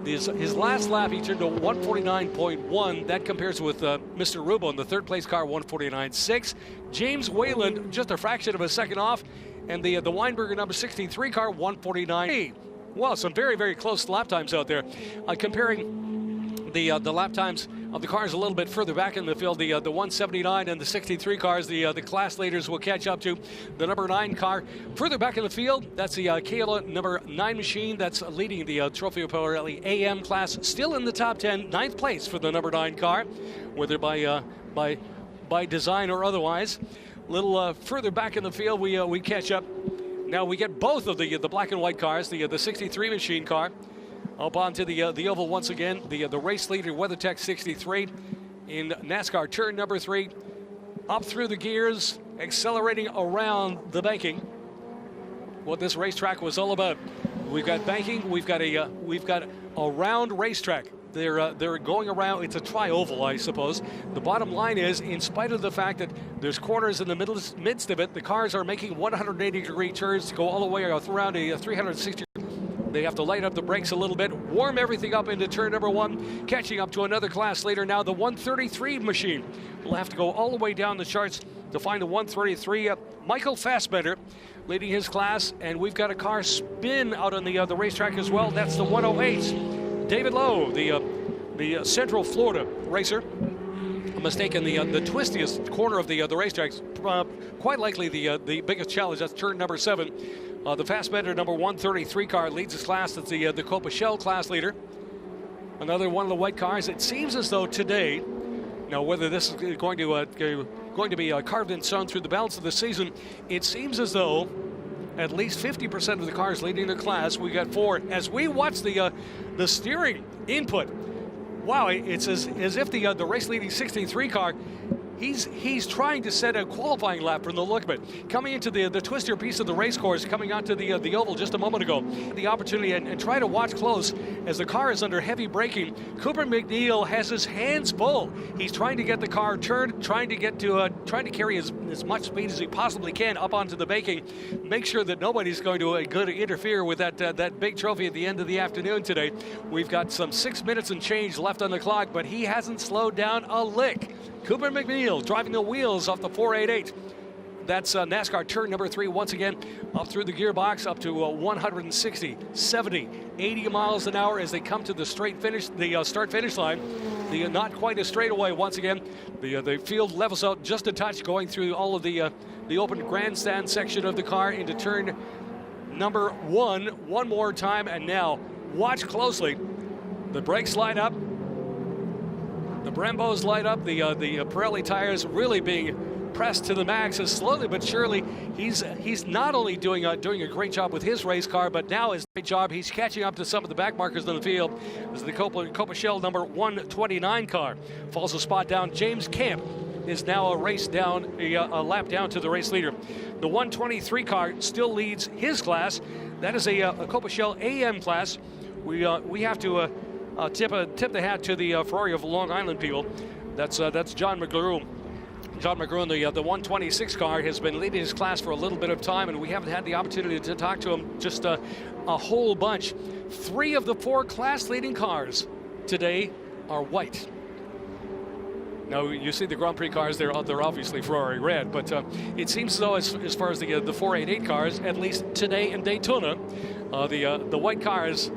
His last lap, he turned to 149.1. That compares with Mr. Rubo in the third place car, 149.6. James Wyland, just a fraction of a second off. And the Weinberger number 63 car, 149. Well, some very, very close lap times out there. Comparing the lap times of the cars a little bit further back in the field, the 179 and the 63 cars, the class leaders will catch up to the number 9 car. Further back in the field, that's the Kayla number 9 machine that's leading the Trofeo Pirelli AM class, still in the top 10, 9th place for the number 9 car, whether by design or otherwise. A little further back in the field, we catch up. Now we get both of the black and white cars, the 63 machine car, up onto the oval once again. The race leader, WeatherTech 63, in NASCAR turn number 3, up through the gears, accelerating around the banking. What this racetrack was all about. We've got banking. We've got a round racetrack. They're going around. It's a tri-oval, I suppose. The bottom line is, in spite of the fact that there's corners in the midst of it, the cars are making 180-degree turns to go all the way around a 360. They have to light up the brakes a little bit, warm everything up into turn number 1, catching up to another class later now, the 133 machine. We'll have to go all the way down the charts to find the 133. Michael Fassbender leading his class, and we've got a car spin out on the racetrack as well. That's the 108. David Lowe, the Central Florida racer, a mistake in the twistiest corner of the racetrack, quite likely the biggest challenge. That's turn number 7. The Fassbender number 133 car leads his class. That's the Copa Shell class leader. Another one of the white cars. It seems as though today, now whether this is going to be carved in stone through the balance of the season, it seems as though at least 50% of the cars leading the class, we got 4. As we watch the steering input, wow, it's as if the race leading 63 car He's trying to set a qualifying lap from the look of it. Coming into the twistier piece of the race course, coming onto the oval just a moment ago. The opportunity and try to watch close as the car is under heavy braking. Cooper Mcneil has his hands full. He's trying to get the car turned, trying to carry as much speed as he possibly can up onto the baking. Make sure that nobody's going to interfere with that big trophy at the end of the afternoon today. We've got some 6 minutes and change left on the clock, but he hasn't slowed down a lick. Cooper Mcneil driving the wheels off the 488. That's NASCAR turn number 3 once again up through the gearbox up to 160, 70, 80 miles an hour as they come to the straight finish, the start-finish line. The not quite a straightaway once again. The field levels out just a touch going through all of the open grandstand section of the car into turn number 1 one more time. And now watch closely. The brakes light up. The Brembos light up. The Pirelli tires really being pressed to the max as slowly but surely he's not only doing a great job with his race car, but now his great job, he's catching up to some of the back markers in the field as the Copa Shell number 129 car falls a spot down. James Camp is now a lap down to the race leader. The 123 car still leads his class. That is a Copa Shell AM class. We have to tip the hat to the Ferrari of Long Island people. That's John McGrew. John McGrew, the 126 car, has been leading his class for a little bit of time, and we haven't had the opportunity to talk to him just a whole bunch. 3 of the 4 class-leading cars today are white. Now, you see the Grand Prix cars, they're obviously Ferrari red, but it seems as though as far as the 488 cars, at least today in Daytona, the white cars,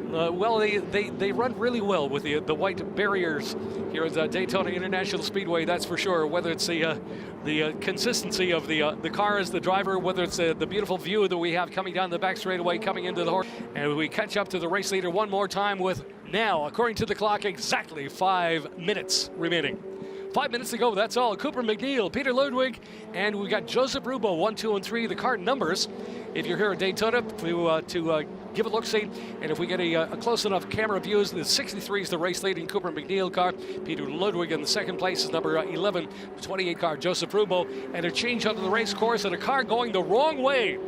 well, they run really well with the white barriers here at Daytona International Speedway, that's for sure. Whether it's the consistency of the cars, the driver, whether it's the beautiful view that we have coming down the back straightaway, coming into the horse, and we catch up to the race leader one more time with now, according to the clock, exactly 5 minutes remaining. 5 minutes to go, that's all. Cooper Mcneil, Peter Ludwig, and we've got Joseph Rubo, 1, 2, and 3. The car numbers, if you're here at Daytona, to give a look-see, and if we get a close enough camera views, the 63 is the race-leading Cooper Mcneil car. Peter Ludwig in the second place is number 11, the 28 car, Joseph Rubo, and a change onto the race course and a car going the wrong way.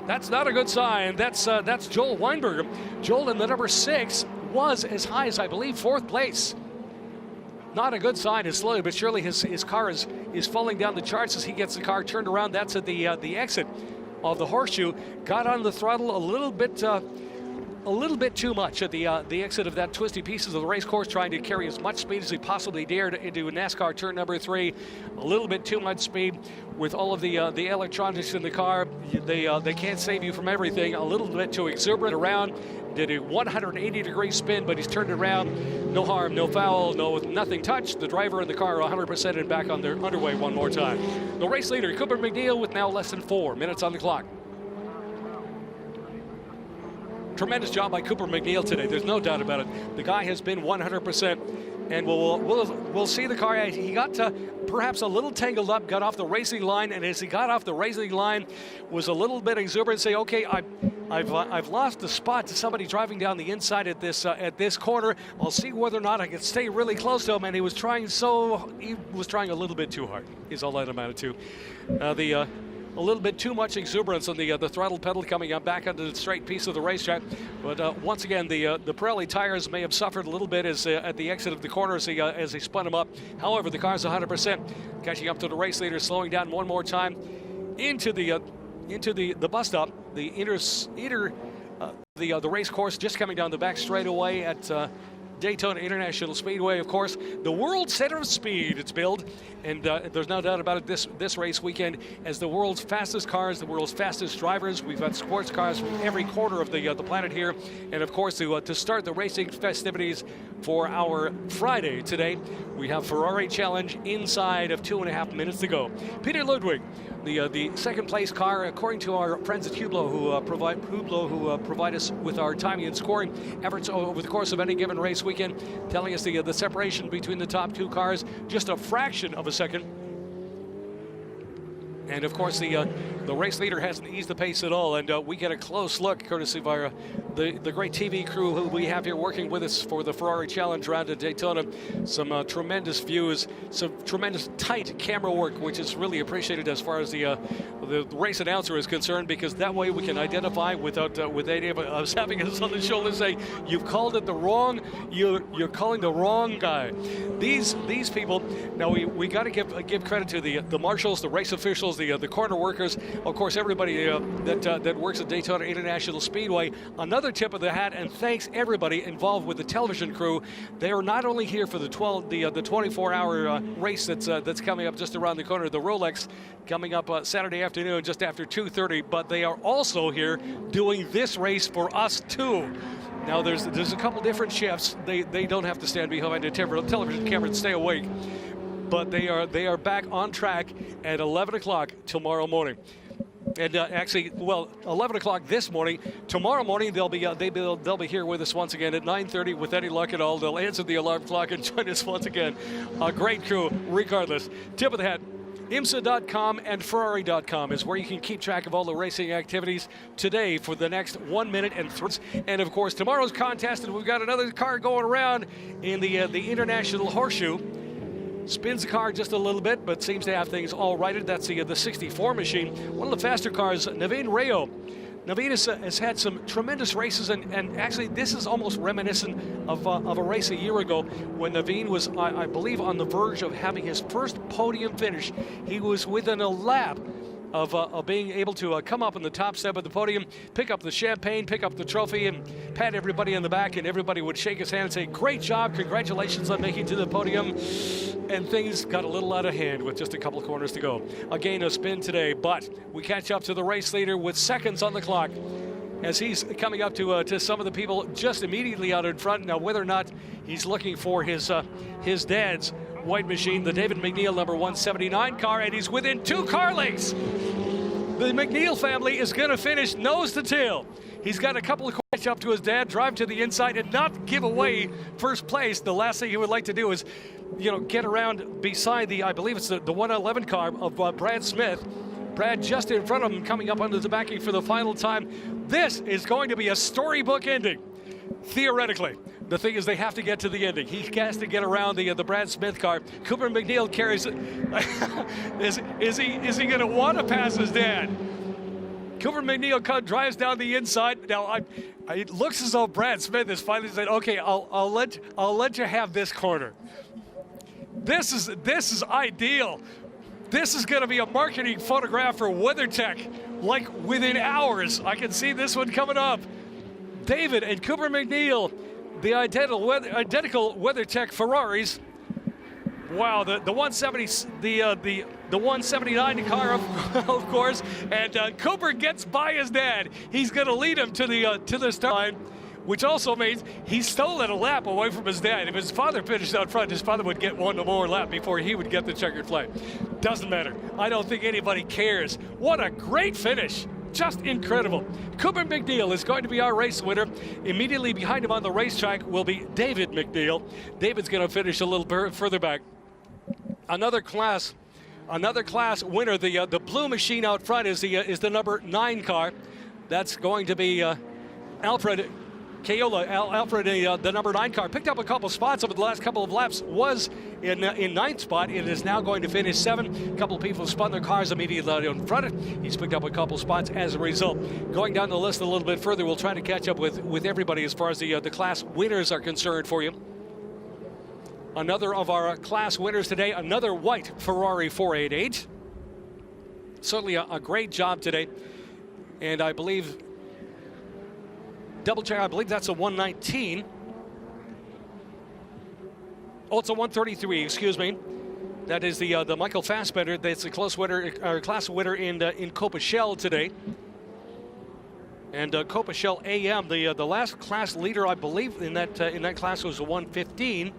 That's not a good sign. That's Joel Weinberger. Joel in the number 6 was as high as, I believe, 4th place. Not a good sign, and slowly but surely his car is falling down the charts as he gets the car turned around. That's at the exit of the horseshoe. Got on the throttle a little bit too much at the exit of that twisty pieces of the race course, trying to carry as much speed as he possibly dared into NASCAR turn number 3. A little bit too much speed with all of the electronics in the car. They can't save you from everything. A little bit too exuberant around. Did a 180-degree spin, but he's turned around. No harm, no foul, nothing touched. The driver and the car are 100% and back on their underway one more time. The race leader, Cooper Mcneil, with now less than 4 minutes on the clock. Tremendous job by Cooper Mcneil today. There's no doubt about it. The guy has been 100%, and we'll see the car. He got perhaps a little tangled up, got off the racing line, and as he got off the racing line, was a little bit exuberant. Say, okay, I've lost the spot to somebody driving down the inside at this corner. I'll see whether or not I can stay really close to him. And he was trying a little bit too hard. Is all that amounted to. A little bit too much exuberance on the throttle pedal coming up back onto the straight piece of the racetrack. But once again, the Pirelli tires may have suffered a little bit as at the exit of the corner as he spun them up. However, the car's 100%, catching up to the race leader, slowing down one more time into the bus stop, the race course, just coming down the back straightaway at Daytona International Speedway. Of course, the world center of speed, it's billed, and there's no doubt about it this race weekend as the world's fastest cars, the world's fastest drivers. We've got sports cars from every corner of the planet here, and of course to start the racing festivities for our Friday today, we have Ferrari Challenge inside of 2.5 minutes to go. Peter Ludwig, the second place car, according to our friends at Hublot, who provide us with our timing and scoring efforts over the course of any given race weekend, telling us the separation between the top 2 cars, just a fraction of a second. And of course, the race leader hasn't eased the pace at all, and we get a close look, courtesy of the great TV crew who we have here working with us for the Ferrari Challenge around at Daytona. Some tremendous views, some tremendous tight camera work, which is really appreciated as far as the race announcer is concerned, because that way we can identify without with any of us having us on the shoulder say, you've called it the wrong, you're calling the wrong guy. These people, now we got to give credit to the marshals, the race officials, the corner workers, of course everybody that works at Daytona International Speedway. Another tip of the hat, and thanks everybody involved with the television crew. They are not only here for the 24-hour race that's coming up just around the corner, the Rolex, coming up Saturday afternoon just after 2:30, but they are also here doing this race for us too. Now there's a couple different shifts. They don't have to stand behind a television camera and stay awake, but they are back on track at 11 o'clock tomorrow morning. And actually, well, 11 o'clock this morning. Tomorrow morning they'll be here with us once again at 9:30. With any luck at all, they'll answer the alarm clock and join us once again. A great crew, regardless. Tip of the hat. IMSA.com and Ferrari.com is where you can keep track of all the racing activities today for the next 1 minute and 3. And of course, tomorrow's contest, and we've got another car going around in the International Horseshoe. Spins the car just a little bit, but seems to have things all righted. That's the 64 machine. One of the faster cars, Naveen Rayo. Naveen has had some tremendous races, and actually this is almost reminiscent of a race a year ago when Naveen was, I believe, on the verge of having his first podium finish. He was within a lap of being able to come up on the top step of the podium, pick up the champagne, pick up the trophy, and pat everybody on the back, and everybody would shake his hand and say, great job, congratulations on making it to the podium. And things got a little out of hand with just a couple of corners to go. Again, a spin today, but we catch up to the race leader with seconds on the clock as he's coming up to some of the people just immediately out in front. Now, whether or not he's looking for his dad's white machine, the David Mcneil number 179 car, and he's within 2 car lengths. The Mcneil family is going to finish nose to tail. He's got a couple of catch up to his dad, drive to the inside, and not give away first place. The last thing he would like to do is, get around beside I believe it's the 111 car of Brad Smith. Brad just in front of him, coming up under the backing for the final time. This is going to be a storybook ending, theoretically. The thing is, they have to get to the ending. He has to get around the Brad Smith car. Cooper Mcneil carries it. is he going to want to pass his dad? Cooper Mcneil drives down the inside. Now, it looks as though Brad Smith has finally said, "Okay, I'll let you have this corner." This is ideal. This is going to be a marketing photograph for WeatherTech, like within hours. I can see this one coming up. David and Cooper Mcneil, the identical WeatherTech Ferraris. Wow, the 170, the 179 car, of course, and Cooper gets by his dad. He's going to lead him to the start line, which also means he stole a lap away from his dad. If his father finished out front, his father would get one more lap before he would get the checkered flag. Doesn't matter. I don't think anybody cares. What a great finish. Just incredible. Cooper Mcneil is going to be our race winner. Immediately behind him on the racetrack will be David Mcneil. David's going to finish a little further back. Another class winner. The blue machine out front is the number 9 car. That's going to be Alfred Kayola. Alfred, the number 9 car, picked up a couple spots over the last couple of laps. Was in 9th spot. It is now going to finish 7. A couple of people spun their cars immediately out in front. He's picked up a couple spots as a result. Going down the list a little bit further, we'll try to catch up with everybody as far as the class winners are concerned for you. Another of our class winners today, another white Ferrari 488. Certainly a great job today. And I believe, double check, I believe that's a 119. Oh, it's a 133, excuse me. That is the Michael Fassbender. That's the class winner in Copa Shell today. And Copa Shell AM, the last class leader, I believe, in that class was a 115.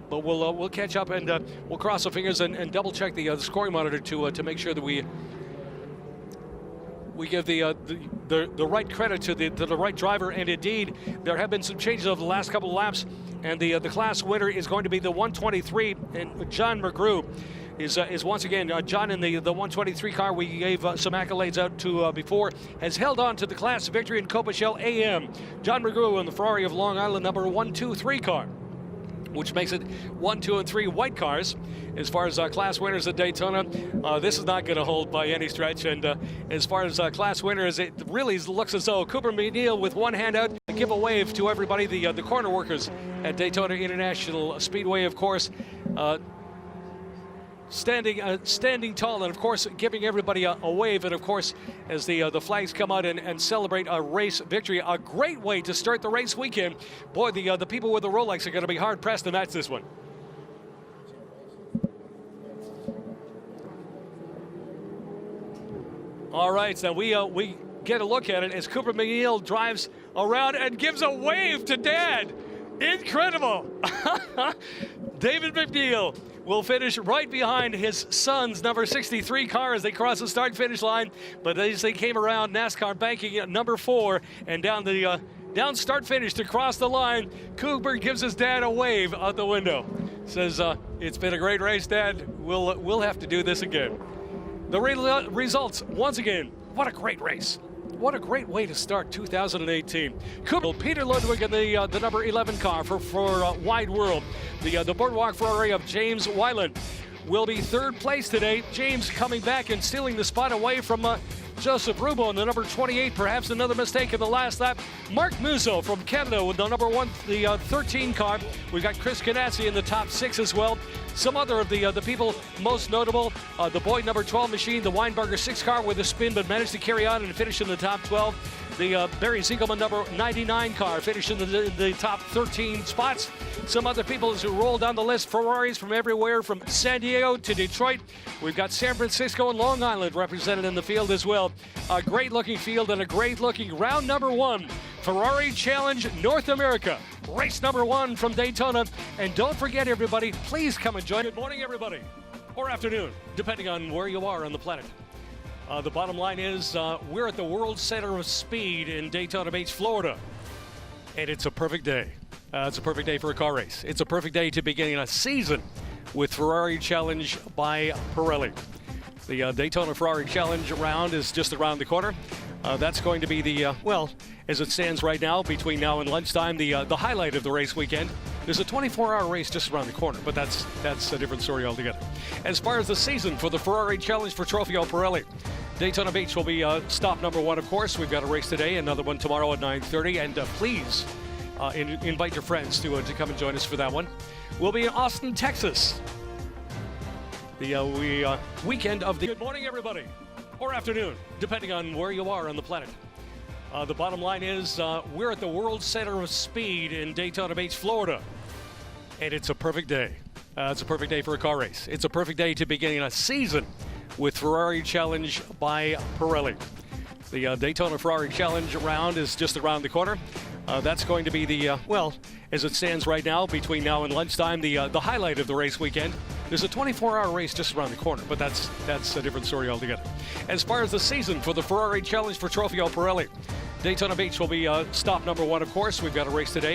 But we'll catch up and we'll cross our fingers and double check the scoring monitor to make sure that we give the right credit to the right driver. And indeed, there have been some changes over the last couple of laps, and the class winner is going to be the 123 and John McGrew. is once again John in the 123 car we gave some accolades out to before, has held on to the class victory in Copachel AM. John McGrew in the Ferrari of Long Island number 123 car, which makes it 1, 2, and 3 white cars. As far as class winners at Daytona, this is not going to hold by any stretch. And as far as class winners, it really looks as though Cooper Mcneil with one hand out. Give a wave to everybody, the corner workers at Daytona International Speedway, of course. Standing tall, and of course giving everybody a wave, and of course as the flags come out and celebrate a race victory. A great way to start the race weekend. Boy, the people with the Rolex are going to be hard pressed to match this one. All right, so we get a look at it as Cooper Mcneil drives around and gives a wave to Dad. Incredible. David Mcneil will finish right behind his son's number 63 car as they cross the start-finish line. But as they came around, NASCAR banking at number 4 and down the start-finish to cross the line, Cooper gives his dad a wave out the window. Says, "It's been a great race, Dad. We'll have to do this again." The results, once again, what a great race. What a great way to start 2018. Cooper, Peter Ludwig in the number 11 car for Wide World. The Boardwalk Ferrari of James Weiland will be third place today. James coming back and stealing the spot away from Joseph Rubo in the number 28. Perhaps another mistake in the last lap. Mark Muzo from Canada with the number 13 car. We've got Chris Ganassi in the top 6 as well. Some other of the people most notable, the Boyd number 12 machine, the Weinberger 6 car with a spin, but managed to carry on and finish in the top 12. The Barry Ziegelman number 99 car finished in the top 13 spots. Some other people who roll down the list, Ferraris from everywhere, from San Diego to Detroit. We've got San Francisco and Long Island represented in the field as well. A great looking field and a great looking round number 1. Ferrari Challenge North America, race number 1 from Daytona. And don't forget, everybody, please come and join. Good morning, everybody, or afternoon, depending on where you are on the planet. The bottom line is we're at the World Center of Speed in Daytona Beach, Florida. And it's a perfect day. It's a perfect day for a car race. It's a perfect day to begin a season with Ferrari Challenge by Pirelli. The Daytona Ferrari Challenge round is just around the corner. That's going to be the, well, as it stands right now, between now and lunchtime, the highlight of the race weekend. There's a 24-hour race just around the corner, but that's a different story altogether. As far as the season for the Ferrari Challenge for Trofeo Pirelli, Daytona Beach will be stop number 1, of course. We've got a race today, another one tomorrow at 9:30, and please invite your friends to come and join us for that one. We'll be in Austin, Texas. The weekend of the... Good morning, everybody, or afternoon, depending on where you are on the planet. The bottom line is we're at the World Center of Speed in Daytona Beach, Florida. And it's a perfect day. It's a perfect day for a car race. It's a perfect day to begin a season with Ferrari Challenge by Pirelli. The Daytona Ferrari Challenge round is just around the corner. That's going to be the, well, as it stands right now, between now and lunchtime, the highlight of the race weekend. There's a 24-hour race just around the corner, but that's a different story altogether. As far as the season for the Ferrari Challenge for Trofeo Pirelli, Daytona Beach will be stop number 1, of course. We've got a race today.